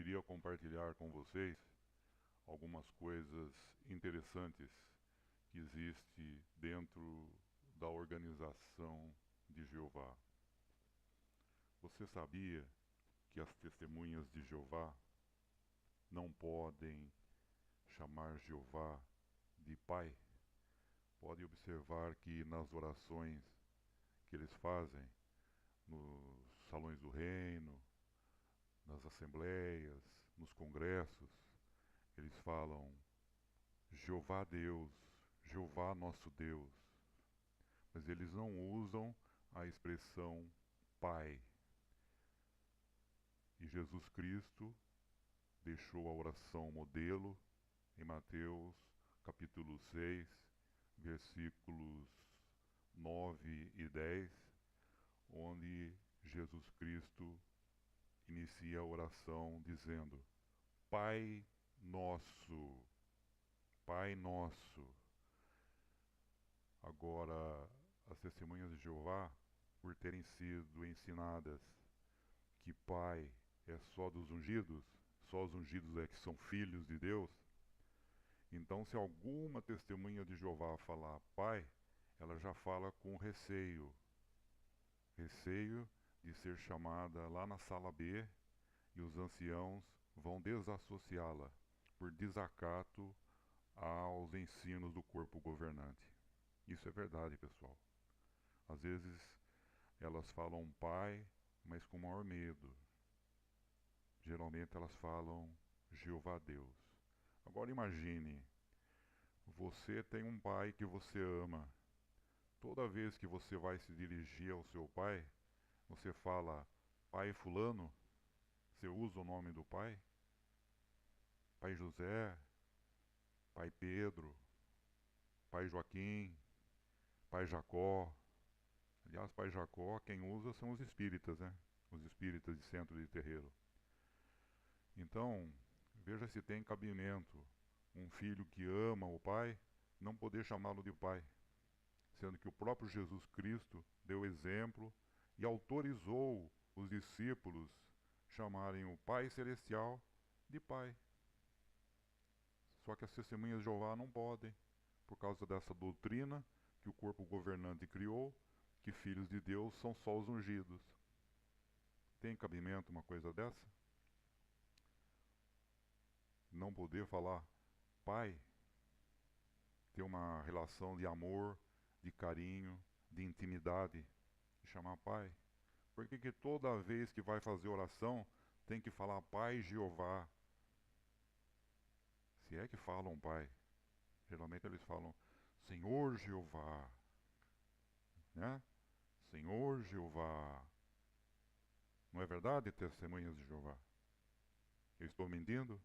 queria compartilhar com vocês algumas coisas interessantes que existe dentro da organização de Jeová. Você sabia que as testemunhas de Jeová não podem chamar Jeová de Pai? Pode observar que nas orações que eles fazem, nos salões do reino, nas assembleias, nos congressos, eles falam Jeová Deus, Jeová nosso Deus, mas eles não usam a expressão Pai. E Jesus Cristo deixou a oração modelo em Mateus capítulo 6, versículos 9 e 10, onde Jesus Cristo inicia a oração dizendo: Pai nosso, Pai nosso. Agora, as testemunhas de Jeová, por terem sido ensinadas que Pai é só dos ungidos, só os ungidos é que são filhos de Deus, então se alguma testemunha de Jeová falar Pai, ela já fala com receio, receio de ser chamada lá na sala B e os anciãos vão desassociá-la por desacato aos ensinos do corpo governante. Isso é verdade, pessoal. Às vezes elas falam Pai, mas com maior medo. Geralmente elas falam Jeová Deus. Agora imagine, você tem um pai que você ama. Toda vez que você vai se dirigir ao seu pai, você fala Pai fulano, você usa o nome do pai? Pai José, Pai Pedro, Pai Joaquim, Pai Jacó. Aliás, Pai Jacó, quem usa são os espíritas, né? Os espíritas de centro de terreiro. Então, veja se tem cabimento um filho que ama o pai não poder chamá-lo de pai, sendo que o próprio Jesus Cristo deu exemplo e autorizou os discípulos chamarem o Pai Celestial de Pai. Só que as testemunhas de Jeová não podem, por causa dessa doutrina que o corpo governante criou, que filhos de Deus são só os ungidos. Tem cabimento uma coisa dessa? Não poder falar Pai, ter uma relação de amor, de carinho, de intimidade, e chamar Pai? Por que que toda vez que vai fazer oração tem que falar Pai Jeová? Se é que falam Pai. Geralmente eles falam Senhor Jeová, né? Senhor Jeová. Não é verdade, testemunhas de Jeová? Eu estou mentindo?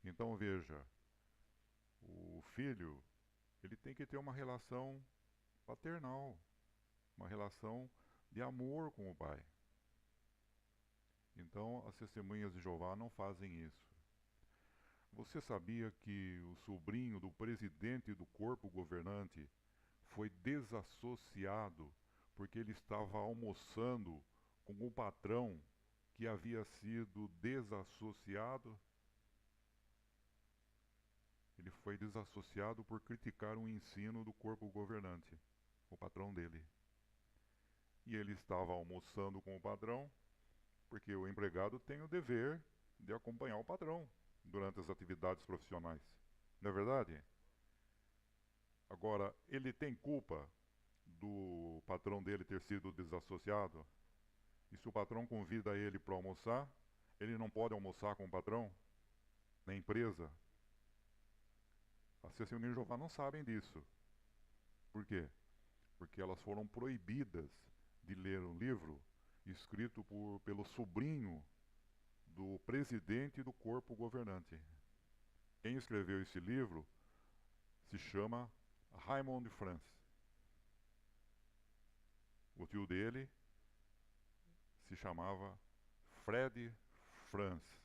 Então veja, o filho, ele tem que ter uma relação paternal, uma relação de amor com o pai. Então as testemunhas de Jeová não fazem isso. Você sabia que o sobrinho do presidente do corpo governante foi desassociado porque ele estava almoçando com o patrão que havia sido desassociado? Ele foi desassociado por criticar um ensino do corpo governante, o patrão dele. E ele estava almoçando com o patrão, porque o empregado tem o dever de acompanhar o patrão durante as atividades profissionais. Não é verdade? Agora, ele tem culpa do patrão dele ter sido desassociado? E se o patrão convida ele para almoçar, ele não pode almoçar com o patrão? Na empresa? As testemunhas de Jeová não sabem disso. Por quê? Porque elas foram proibidas de ler um livro escrito pelo sobrinho do presidente do corpo governante. Quem escreveu esse livro se chama Raymond de France. O tio dele se chamava Fred France,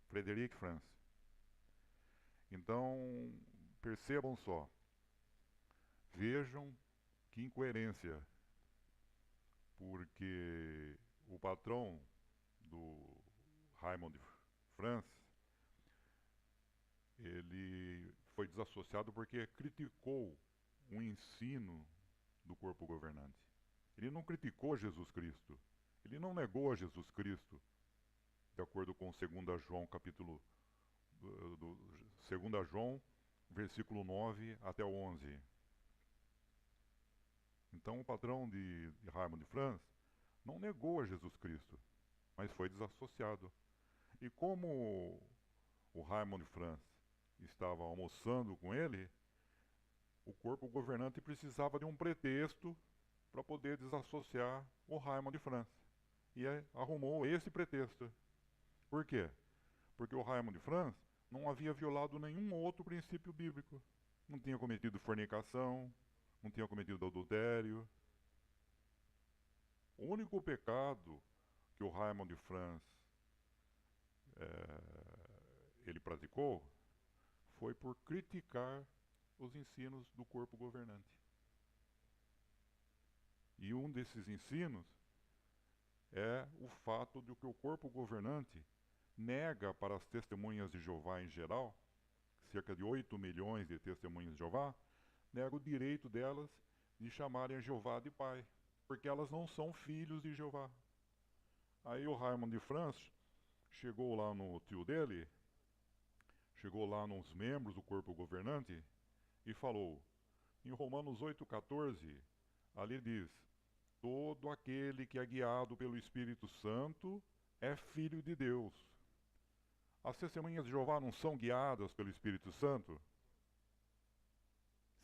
Frederic France. Então, percebam só, vejam que incoerência, porque o patrão do Raymond France, ele foi desassociado porque criticou o ensino do corpo governante. Ele não criticou Jesus Cristo. Ele não negou a Jesus Cristo, de acordo com 2 João, capítulo 2 João, versículo 9 até o 11. Então o patrão de Raymond France não negou a Jesus Cristo, mas foi desassociado. E como o Raymond France estava almoçando com ele, o corpo governante precisava de um pretexto para poder desassociar o Raymond France. E arrumou esse pretexto. Por quê? Porque o Raymond France não havia violado nenhum outro princípio bíblico. Não tinha cometido fornicação, não tinha cometido adultério. O único pecado que o Raymond France ele praticou foi por criticar os ensinos do corpo governante. E um desses ensinos é o fato de que o corpo governante nega para as testemunhas de Jeová em geral, cerca de 8 milhões de testemunhas de Jeová, nega o direito delas de chamarem a Jeová de pai, porque elas não são filhos de Jeová. Aí o Raymond de France chegou lá no tio dele, chegou lá nos membros do corpo governante e falou, em Romanos 8,14, ali diz, todo aquele que é guiado pelo Espírito Santo é filho de Deus. As testemunhas de Jeová não são guiadas pelo Espírito Santo?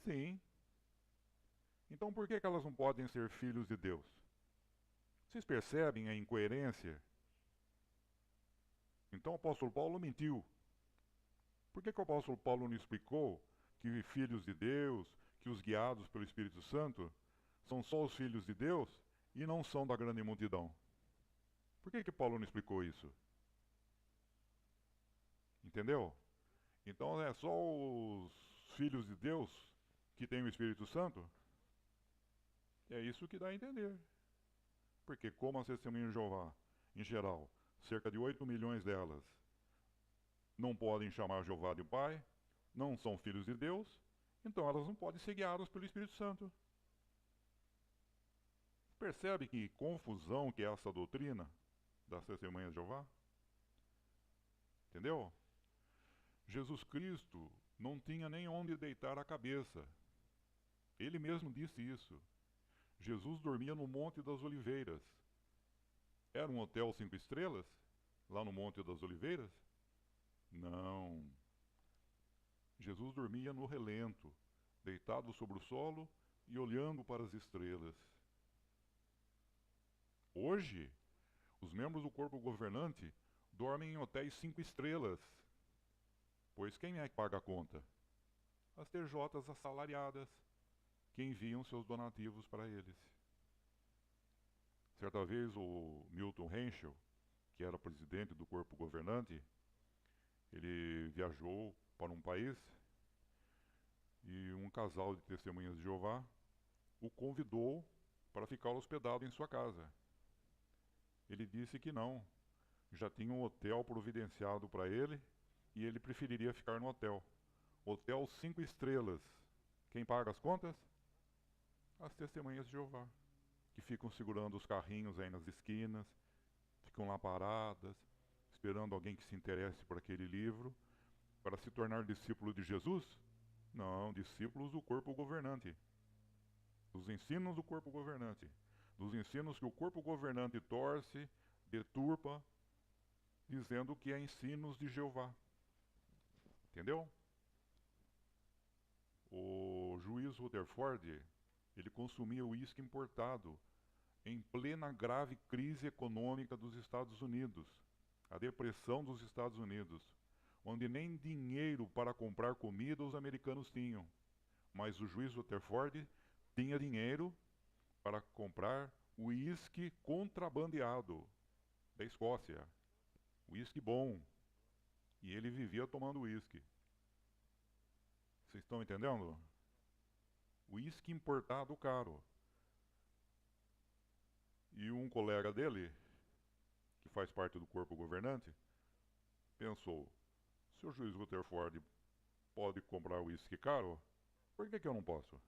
Sim. Então por que elas não podem ser filhos de Deus? Vocês percebem a incoerência? Então o apóstolo Paulo mentiu. Por que o apóstolo Paulo não explicou que filhos de Deus, que os guiados pelo Espírito Santo, são só os filhos de Deus e não são da grande multidão? Por que Paulo não explicou isso? Entendeu? Então é só os filhos de Deus que têm o Espírito Santo? É isso que dá a entender. Porque como as testemunhas de Jeová, em geral, cerca de 8 milhões delas, não podem chamar Jeová de pai, não são filhos de Deus, então elas não podem ser guiadas pelo Espírito Santo. Percebe que confusão que é essa doutrina das testemunhas de Jeová? Entendeu? Jesus Cristo não tinha nem onde deitar a cabeça. Ele mesmo disse isso. Jesus dormia no Monte das Oliveiras. Era um hotel 5 estrelas? Lá no Monte das Oliveiras? Não. Jesus dormia no relento, deitado sobre o solo e olhando para as estrelas. Hoje, os membros do corpo governante dormem em hotéis 5 estrelas. Pois quem é que paga a conta? As TJs assalariadas, que enviam seus donativos para eles. Certa vez o Milton Henschel, que era presidente do corpo governante, ele viajou para um país e um casal de testemunhas de Jeová o convidou para ficar hospedado em sua casa. Ele disse que não, já tinha um hotel providenciado para ele e ele preferiria ficar no hotel. Hotel 5 estrelas. Quem paga as contas? As testemunhas de Jeová, que ficam segurando os carrinhos aí nas esquinas, ficam lá paradas, esperando alguém que se interesse por aquele livro, para se tornar discípulo de Jesus? Não, discípulos do corpo governante. Dos ensinos do corpo governante. Dos ensinos que o corpo governante torce, deturpa, dizendo que é ensinos de Jeová. Entendeu? O juiz Rutherford, ele consumia uísque importado em plena grave crise econômica dos Estados Unidos, a depressão dos Estados Unidos, onde nem dinheiro para comprar comida os americanos tinham. Mas o juiz Rutherford tinha dinheiro para comprar uísque contrabandeado da Escócia. Uísque bom. E ele vivia tomando uísque. Vocês estão entendendo? Uísque importado caro. E um colega dele, que faz parte do corpo governante, pensou: se o juiz Rutherford pode comprar uísque caro, por que eu não posso?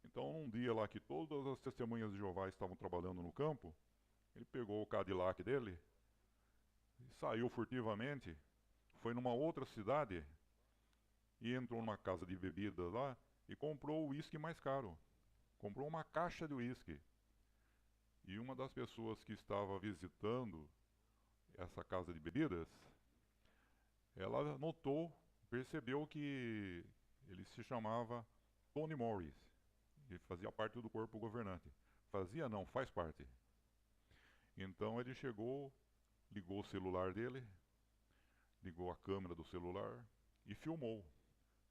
Então, um dia lá que todas as testemunhas de Jeová estavam trabalhando no campo, ele pegou o Cadillac dele e saiu furtivamente, foi numa outra cidade e entrou numa casa de bebidas lá e comprou o uísque mais caro. Comprou uma caixa de uísque. E uma das pessoas que estava visitando essa casa de bebidas, ela notou, percebeu que ele se chamava Tony Morris. Ele fazia parte do corpo governante. Fazia não, faz parte. Então ele chegou, ligou o celular dele, ligou a câmera do celular e filmou.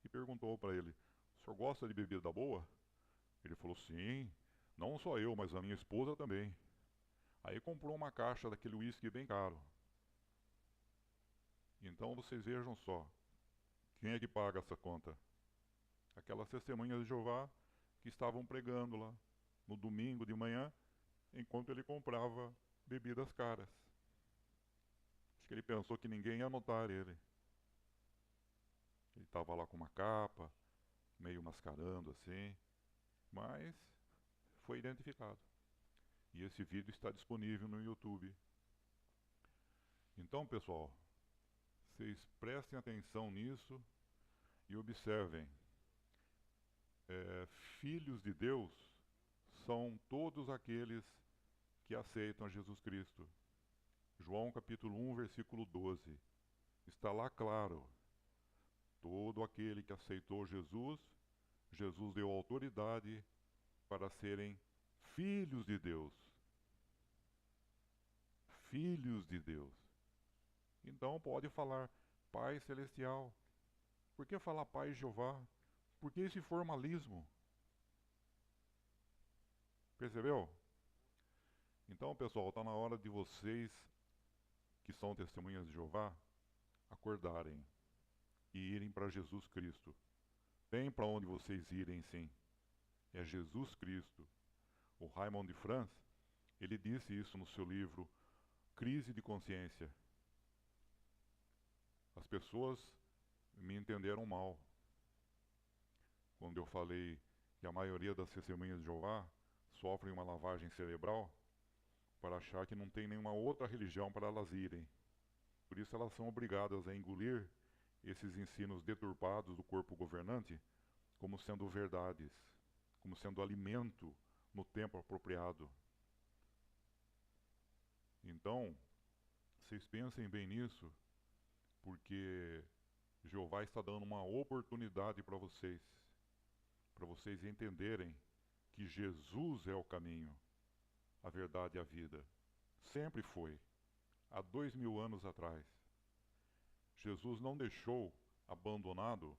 E perguntou para ele: o senhor gosta de bebida boa? Ele falou: sim, não só eu, mas a minha esposa também. Aí comprou uma caixa daquele uísque bem caro. Então vocês vejam só, quem é que paga essa conta? Aquelas testemunhas de Jeová que estavam pregando lá no domingo de manhã, enquanto ele comprava bebidas caras. Acho que ele pensou que ninguém ia notar ele. Ele estava lá com uma capa, meio mascarando assim, mas foi identificado. E esse vídeo está disponível no YouTube. Então, pessoal, vocês prestem atenção nisso e observem. Filhos de Deus são todos aqueles que aceitam Jesus Cristo. João capítulo 1, versículo 12. Está lá claro. Todo aquele que aceitou Jesus, Jesus deu autoridade para serem filhos de Deus. Filhos de Deus. Então pode falar Pai Celestial. Por que falar Pai Jeová? Por que esse formalismo? Percebeu? Então, pessoal, está na hora de vocês, que são testemunhas de Jeová, acordarem e irem para Jesus Cristo. Tem para onde vocês irem, sim. É Jesus Cristo. O Raymond de France, ele disse isso no seu livro Crise de Consciência. As pessoas me entenderam mal quando eu falei que a maioria das testemunhas de Jeová sofrem uma lavagem cerebral para achar que não tem nenhuma outra religião para elas irem. Por isso elas são obrigadas a engolir esses ensinos deturpados do corpo governante como sendo verdades, como sendo alimento no tempo apropriado. Então, vocês pensem bem nisso, porque Jeová está dando uma oportunidade para vocês entenderem que Jesus é o caminho, a verdade e a vida. Sempre foi, há 2000 anos atrás. Jesus não deixou abandonado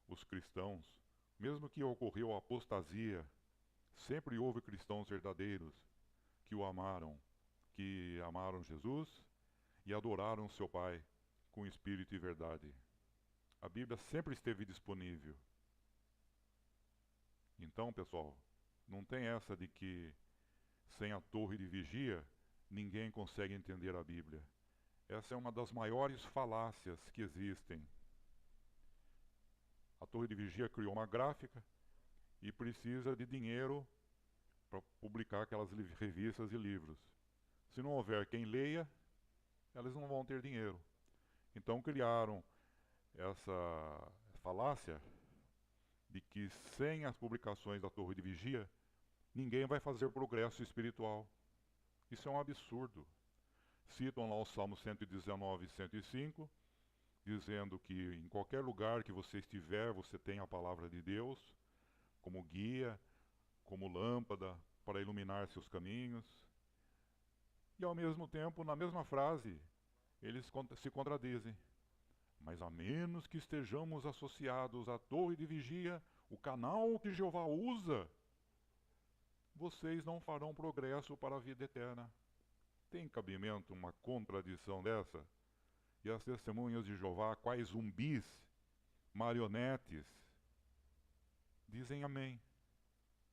os cristãos, mesmo que ocorreu a apostasia, sempre houve cristãos verdadeiros que o amaram, que amaram Jesus e adoraram seu Pai com espírito e verdade. A Bíblia sempre esteve disponível. Então, pessoal, não tem essa de que sem a torre de vigia ninguém consegue entender a Bíblia. Essa é uma das maiores falácias que existem. A torre de vigia criou uma gráfica e precisa de dinheiro para publicar aquelas revistas e livros. Se não houver quem leia, elas não vão ter dinheiro. Então criaram essa falácia de que sem as publicações da torre de vigia, ninguém vai fazer progresso espiritual. Isso é um absurdo. Citam lá o Salmo 119 e 105, dizendo que em qualquer lugar que você estiver, você tem a palavra de Deus como guia, como lâmpada para iluminar seus caminhos. E ao mesmo tempo, na mesma frase, eles se contradizem. Mas a menos que estejamos associados à torre de vigia, o canal que Jeová usa, vocês não farão progresso para a vida eterna. Tem cabimento uma contradição dessa? E as testemunhas de Jeová, quais zumbis, marionetes, dizem amém.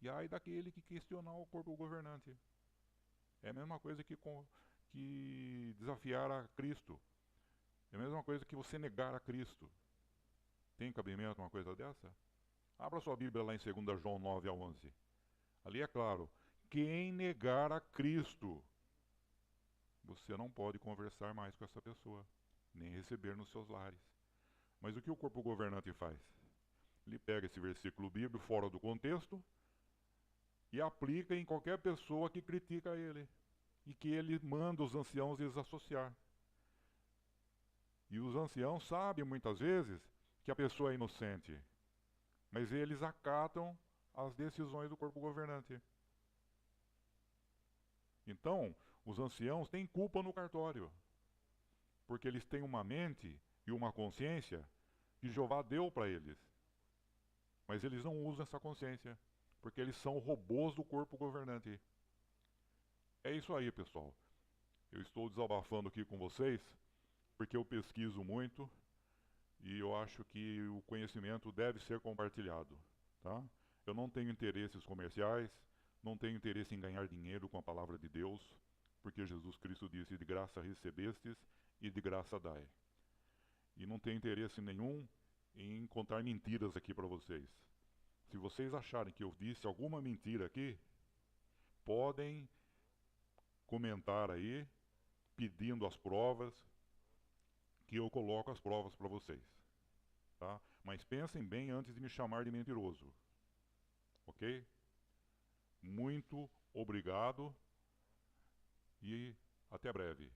E ai daquele que questionar o corpo governante. É a mesma coisa que que desafiar a Cristo. É a mesma coisa que você negar a Cristo. Tem cabimento uma coisa dessa? Abra sua Bíblia lá em 2 João 9 a 11. Ali é claro, quem negar a Cristo, você não pode conversar mais com essa pessoa, nem receber nos seus lares. Mas o que o corpo governante faz? Ele pega esse versículo bíblico fora do contexto e aplica em qualquer pessoa que critica ele e que ele manda os anciãos desassociar. E os anciãos sabem muitas vezes que a pessoa é inocente, mas eles acatam as decisões do corpo governante. Então, os anciãos têm culpa no cartório, porque eles têm uma mente e uma consciência que Jeová deu para eles. Mas eles não usam essa consciência, porque eles são robôs do corpo governante. É isso aí, pessoal. Eu estou desabafando aqui com vocês, porque eu pesquiso muito e eu acho que o conhecimento deve ser compartilhado, tá? Eu não tenho interesses comerciais, não tenho interesse em ganhar dinheiro com a palavra de Deus, porque Jesus Cristo disse: de graça recebestes e de graça dai. E não tenho interesse nenhum em contar mentiras aqui para vocês. Se vocês acharem que eu disse alguma mentira aqui, podem comentar aí, pedindo as provas, que eu coloco as provas para vocês. Tá? Mas pensem bem antes de me chamar de mentiroso. Ok? Muito obrigado e até breve.